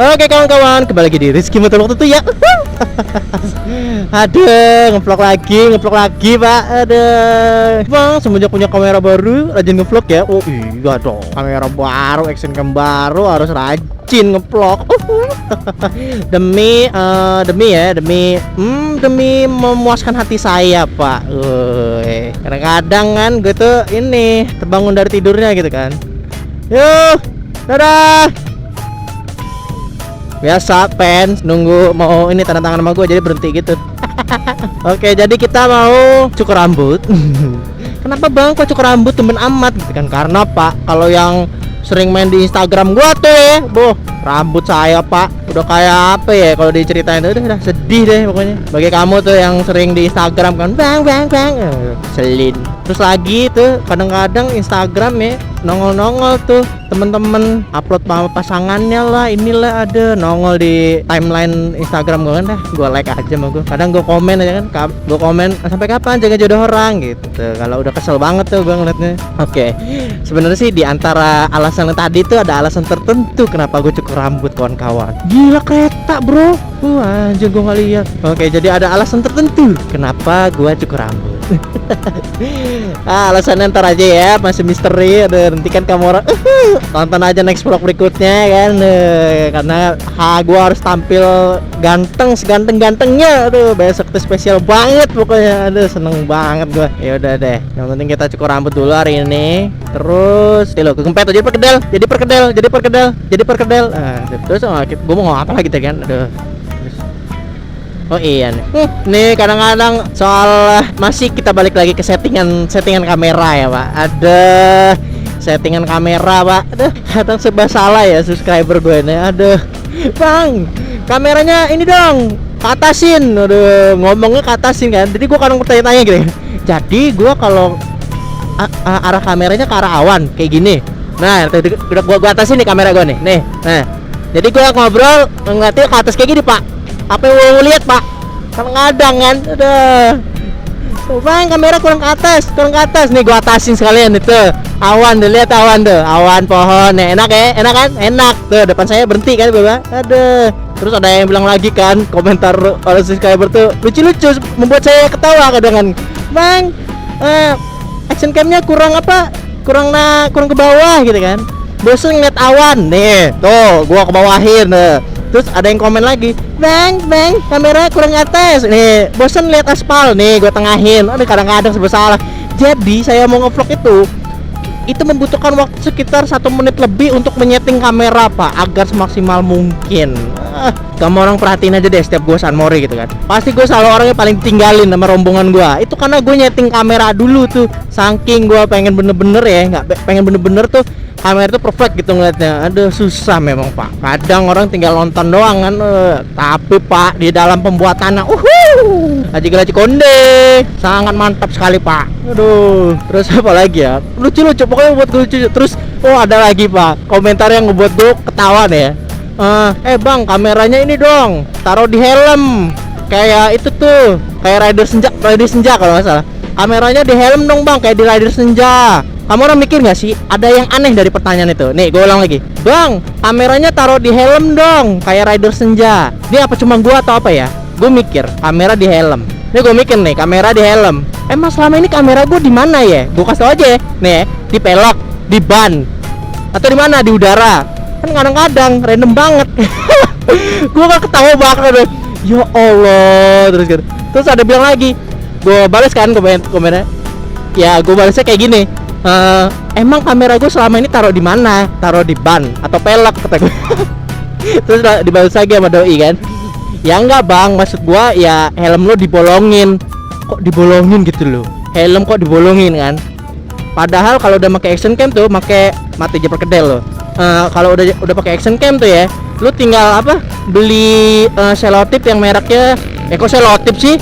Oke kawan-kawan, kembali lagi di Rizky Motor Waktu tuh ya. Aduh, ngevlog lagi pak. Aduh, bang, semenjak punya kamera baru, rajin ngevlog ya. Oh iya dong, kamera baru, action cam baru, harus rajin ngevlog. Demi memuaskan hati saya pak. Kadang-kadang kan gue tuh ini terbangun dari tidurnya gitu kan. Yuk, dadah. Biasa fans nunggu mau ini tanda tangan sama gue jadi berhenti gitu. Oke, jadi kita mau cukur rambut. Kenapa bang kok cukur rambut temen amat gitu kan? Karena pak, kalau yang sering main di Instagram gua tuh ya, rambut saya pak udah kayak apa ya, kalau diceritain tuh udah sedih deh pokoknya. Bagi kamu tuh yang sering di Instagram kan bang selin. Terus lagi tuh kadang-kadang Instagram ya nongol tuh temen-temen upload sama pasangannya lah, inilah ada nongol di timeline Instagram gue kan, gue like aja sama gue. Kadang gue komen aja kan, gue komen sampai kapan jaga jodoh orang gitu. Kalau udah kesel banget tuh gue ngeliatnya. Oke, sebenarnya sih di antara alasan yang tadi tuh ada alasan tertentu kenapa gue cukur rambut kawan-kawan. Gila kereta bro, anjir gue nggak lihat. Oke, jadi ada alasan tertentu kenapa gue cukur rambut. Alasannya ntar aja ya, masih misteri. Nanti kan kamu orang tonton aja next vlog berikutnya kan. Karena gua harus tampil ganteng seganteng-gantengnya. Aduh, besok tuh spesial banget pokoknya. Aduh, seneng banget gua. Ya udah deh, yang penting kita cukur rambut dulu hari ini. Terus lo kegempet jadi perkedel. Terus gua mau ngomong apa lagi tadi kan. Aduh. Oh iya nih kadang-kadang soal masih kita balik lagi ke settingan kamera ya pak. Ada settingan kamera pak. Aduh, kadang serba salah ya subscriber gue ini. Aduh bang, kameranya ini dong katasin. Aduh, ngomongnya katasin kan. Jadi gue kadang bertanya-tanya gitu. Jadi gue kalau arah kameranya ke arah awan kayak gini. Nah udah gue atasin nih kamera gue nih. Nah jadi gue ngobrol ngeliatnya ke atas kayak gini pak. Apa yang mau lihat pak? Kadang-kadang kan, bang kamera kurang ke atas nih, gua atasin sekalian itu awan, lihat awan tuh, awan pohon, nih enak kan, enak tuh depan saya berhenti kan bapak, terus ada yang bilang lagi kan, komentar oleh subscriber tuh lucu-lucu, membuat saya ketawa kadang kan, bang, action camnya kurang ke bawah gitu kan, bosan ngeliat awan, nih tuh gua ke bawahin. Terus ada yang komen lagi, bang, kamera kurang atas. Nih, bosan lihat aspal. Nih, gue tengahin. Aduh, kadang-kadang serba salah. Jadi saya mau ngevlog itu membutuhkan waktu sekitar 1 menit lebih untuk menyeting kamera pak, agar semaksimal mungkin. Kamu orang perhatiin aja deh setiap gue sunmori gitu kan. Pasti gue selalu orangnya paling tinggalin sama rombongan gue. Itu karena gue nyeting kamera dulu tuh. Saking gue pengen bener-bener ya, pengen bener-bener tuh kamera itu perfect gitu ngeliatnya. Aduh susah memang pak. Kadang orang tinggal nonton doang kan. Tapi pak di dalam pembuatannya Haji Konde sangat mantap sekali pak. Aduh, terus apa lagi ya, lucu-lucu pokoknya buat gue lucu. Terus ada lagi pak komentar yang ngebuat gue ketawa deh. Bang kameranya ini dong taruh di helm kayak itu tuh, kayak rider senja kalau nggak salah. Kameranya di helm dong bang, kayak di rider senja. Kamu orang mikir nggak sih ada yang aneh dari pertanyaan itu? Nih gue ulang lagi, bang kameranya taruh di helm dong kayak rider senja. Dia apa cuma gue atau apa ya? Gue mikir kamera di helm. Nih gue mikir nih kamera di helm. Emang selama ini kamera gue di mana ya? Gue kasih tau aja nih, di pelek, di ban, atau di mana, di udara. Kan kadang-kadang random banget. Gue gak ketawa banget. Ya Allah. Terus ada bilang lagi, gue balas kan komennya. Ya gue balasnya kayak gini. Emang kamera gue selama ini taruh di mana? Taruh di ban atau pelek kata gue. Terus dibalas lagi sama doi kan. Ya enggak bang, maksud gue ya helm lo dibolongin. Kok dibolongin gitu loh? Helm kok dibolongin kan? Padahal kalau udah pakai action cam tuh, pakai mati aja perkedel lo. Kalau udah pakai action cam tuh ya, lu tinggal beli selotip yang mereknya kok selotip sih?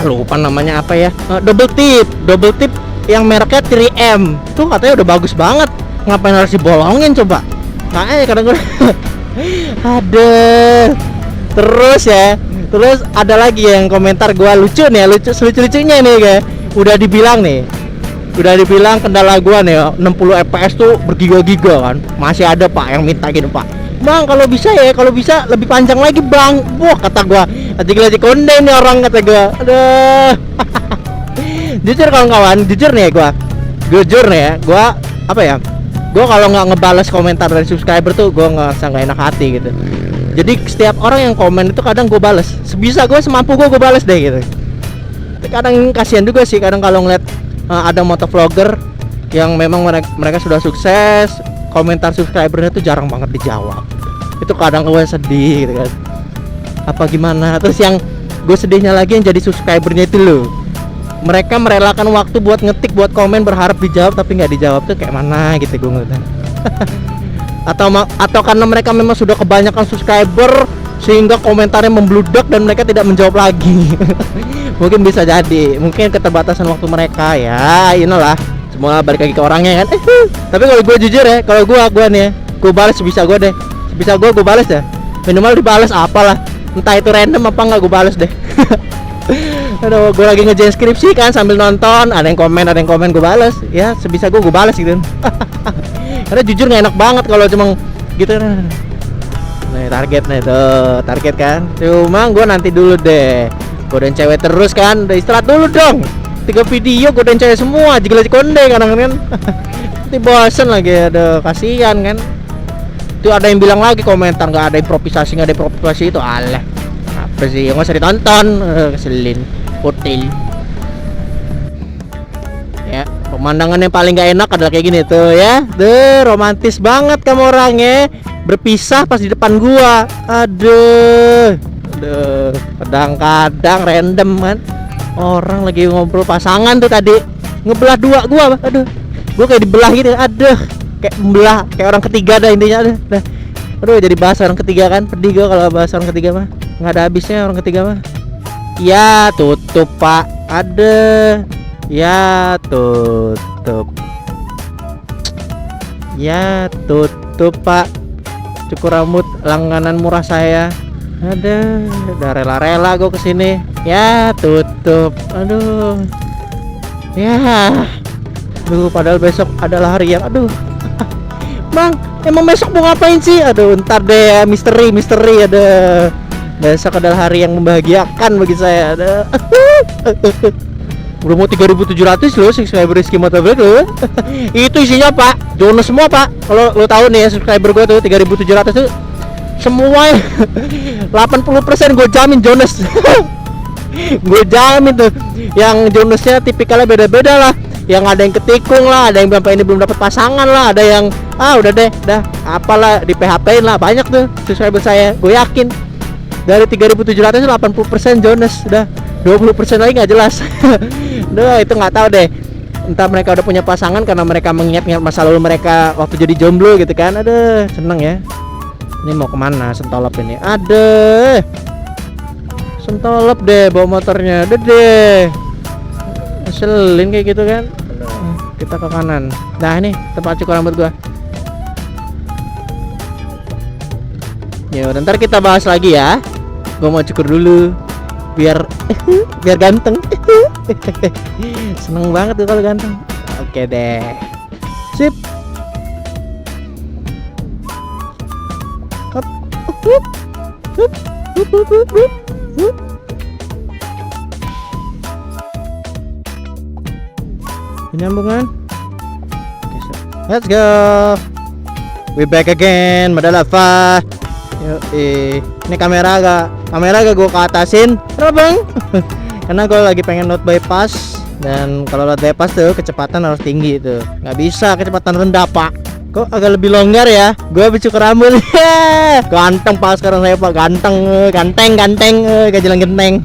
Lupa namanya apa ya? Double tip yang mereknya 3M tuh katanya udah bagus banget. Ngapain harus dibolongin coba? Makanya kadang-kadang Terus ada lagi yang komentar gua lucu lucunya nih kayak udah dibilang kendala gua nih 60 fps tuh bergiga-giga kan. Masih ada pak yang minta gitu pak, Bang kalau bisa lebih panjang lagi bang. Wah kata gua, aji konde nih orang kata gua. Aduh. Jujur kawan-kawan, jujur nih ya, gua apa ya? Gua kalau nggak ngebales komentar dari subscriber tuh gua nggak enak hati gitu. Jadi setiap orang yang komen itu kadang gue bales. Sebisa gue, semampu gue bales deh gitu. Kadang kasihan juga sih kadang kalau ngeliat ada motovlogger yang memang mereka sudah sukses, komentar subscribernya tuh jarang banget dijawab. Itu kadang gue sedih gitu kan. Apa gimana? Terus yang gue sedihnya lagi yang jadi subscribernya itu loh. Mereka merelakan waktu buat ngetik, buat komen, berharap dijawab tapi nggak dijawab tuh kayak mana gitu gue ngeliatnya. Atau karena mereka memang sudah kebanyakan subscriber sehingga komentarnya membludak dan mereka tidak menjawab lagi. Mungkin bisa jadi, mungkin keterbatasan waktu mereka ya, inilah. Semua balik lagi ke orangnya kan. Tapi kalau gue jujur ya, kalau gue nih ya, gue balas sebisa gue deh. Sebisa gue balas ya. Minimal dibales apalah. Entah itu random apa enggak gue balas deh. Aduh, gue lagi ngerjain skripsi kan sambil nonton, ada yang komen gue balas. Ya, sebisa gue balas gitu. Karena jujur nggak enak banget kalau cuma gitu. Nih target kan. Cuma gue nanti dulu deh. Godain cewek terus kan. Udah istirahat dulu dong. 3 video godain cewek semua. Jigla konde kadang kan. Nanti bosen lagi. Aduh kasihan kan. Itu ada yang bilang lagi komentar nggak ada improvisasi itu. Alah. Apa sih? Nggak usah ditonton. Keselin. Hotel. Ya, pemandangan yang paling gak enak adalah kayak gini tuh ya. Romantis banget kamu orangnya. Berpisah pas di depan gua. Aduh, kadang-kadang random kan. Orang lagi ngobrol pasangan tuh tadi ngebelah dua gua. Aduh, gua kayak dibelah gitu. Aduh, kayak membelah kayak orang ketiga dah intinya. Aduh, jadi bahas orang ketiga kan. Pedih gua kalau bahas orang ketiga mah. Nggak ada habisnya orang ketiga mah. Ya, tutup Pak. Aduh. Ya tutup Pak. Cukur rambut langganan murah saya. Ada, udah rela-rela gue kesini. Ya tutup. Aduh. Ya. Aduh, padahal besok adalah hari yang Bang, emang besok mau ngapain sih? Aduh, ntar deh ya, misteri ada. Besok adalah hari yang membahagiakan bagi saya. Ada. Udah mau 3.700 loh subscriber Rizky Motovlog loh. Itu isinya Pak, Jonas semua Pak. Kalau lo tahu nih ya subscriber gue tuh 3.700 tuh semua 80% gue jamin Jonas. Gue jamin tuh. Yang Jonasnya tipikalnya beda-beda lah. Yang ada yang ketikung lah, ada yang sampai ini belum dapat pasangan lah, ada yang udah deh, apalah di PHP-in lah, banyak tuh subscriber saya. Gue yakin dari 3.700 80% Jonas, udah 20% lagi nggak jelas. Duh, itu nggak tahu deh. Entah mereka udah punya pasangan karena mereka mengingat-ingat masa lalu mereka waktu jadi jomblo gitu kan. Aduh, seneng ya. Ini mau kemana Sentolop ini? Aduh, Sentolop deh bawa motornya. Aduh deh, ngeselin kayak gitu kan. Kita ke kanan. Nah ini tempat cukur rambut gua. Ya udah, ntar kita bahas lagi ya. Gua mau cukur dulu biar ganteng. Seneng banget tuh kalau ganteng. Oke deh, sip. Nyambung kan? Oke, so let's go. We back again, Madalava. Ini kamera agak gue ke atasin. Kenapa bang? Karena gue lagi pengen road bypass. Dan kalau road bypass tuh kecepatan harus tinggi tuh. Nggak bisa kecepatan rendah Pak. Kok agak lebih longgar ya? Gue habis cukur rambut. Ganteng Pak sekarang saya Pak. Ganteng, ganteng, gajelang genteng.